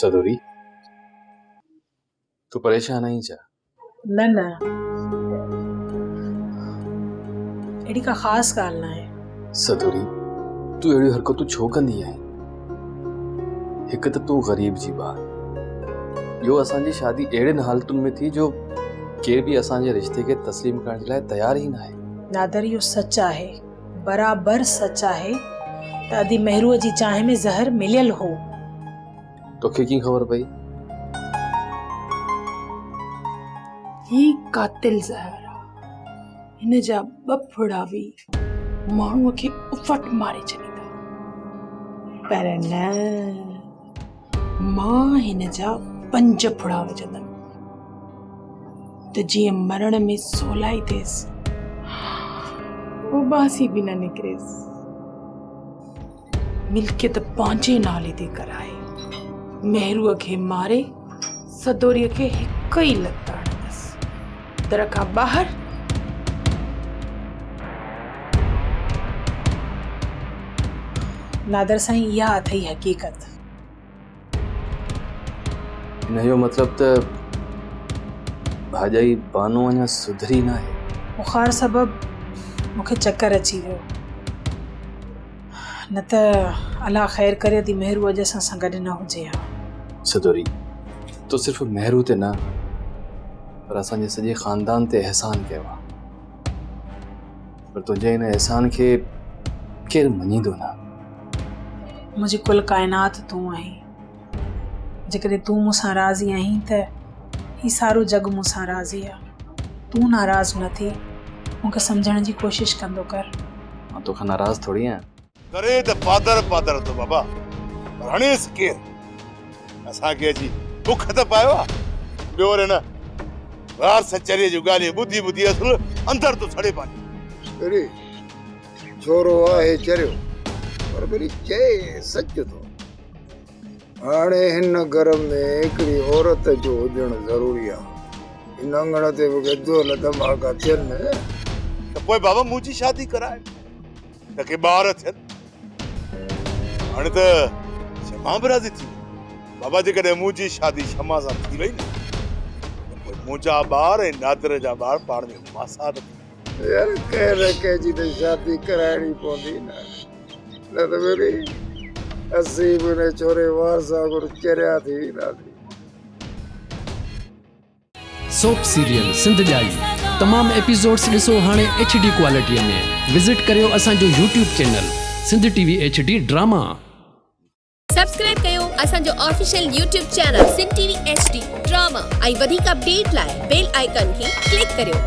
सदोरी तू परेशान आई जा न न एड़ी का ख़ास ॻाल्हि न आहे। सदोरी तू अहिड़ी हरकतूं छो कंदी आहीं? हिकु त तूं ग़रीब जी ॿार, ॿियो असांजी शादी अहिड़िन हालतुनि में थी जो केर बि असांजे रिश्ते खे तस्लीम करण जे लाइ तयार ई न आहे। नादर इहो सच आहे, बराबर सच आहे त अदी महरूअ जी चांहि में ज़हर मिलियल हो। तोखे कीअं ख़बर पई? ही कातिल ज़हर आहे। हिन जा 2 फुड़ावी माण्हूअ खे उफट मारे छॾींदा, पर न, मां हिन जा 5 फुड़ा विझंदमि त जीअं मरण में सवलाई थिएसि, उबासी बि न निकिरेसि। मिल्कियत पंहिंजे नाले ते कराए, महरूअ खे मारे, सदोरीअ खे हिक ई लत हणंदसि, दर खां ॿाहिरि। नादर साईं, इहा अथई हक़ीक़त। हिन जो मतिलब त भाॼाई बानो अञा सुधरी न आहे। बुखार सबबु मूंखे चक्कर अची वियो, न त अलाह ख़ैर करे थी महरू अॼु असां सां गॾु न हुजे हा। सदोरी तो सिर्फ़ महरू ते न पर असांजे सॼे ख़ानदान ते एहसान कयो आहे, पर तुंहिंजे हिन एहसान खे केरु मञींदो न। मुंहिंजी कुल काइनात तूं आहीं। जेकॾहिं तूं मूंसां राज़ी आहीं त ही सारो जग मूंसां राज़ी आहे। तूं नाराज़ न थी, मूंखे सम्झण जी कोशिश कंदो कर। मां तोखां नाराज़ थोड़ी आहियां। करे त पादर तो बाबा, पर हणेसि केरु? असांखे अची बुख त पायो आहे। ॿियो वरी न रार सचरीअ जूं ॻाल्हियूं ॿुधी ॿुधी असुल अंदर तो सड़े पाए। अरे छोरो आहे चरियो, पर वरी चए सच थो। हाणे हिन घर में हिकिड़ी औरत जो हुजणु ज़रूरी आहे। हिन अंगण ते बि गदो धमाका थियनि त पोइ बाबा मुंहिंजी शादी कराए, त के ॿार थियनि। हाणे त क्षमा बि राज़ी थी बाबा। जेकॾहिं मुंहिंजी शादी क्षमा सां थी वई न, त पोइ मुंहिंजा ॿार ऐं नादर जा ॿार पाण में मासाद थी। यार कंहिं न कंहिंजी त शादी कराइणी पवंदी न त वरी असीं बि हिन छोरे वारसा गुर चरिया थी वेंदासीं। सोप सीरियल सिंध जाई तमाम एपिसोड्स ॾिसो हाणे HD क्वालिटीअ में। विज़िट करियो असांजो YouTube channel Sindh TV HD drama. Subscribe कयो असांजो official YouTube channel Sindh TV HD drama ऐं वधीक अपडेट लाइ बेल आइकन खे क्लिक करियो।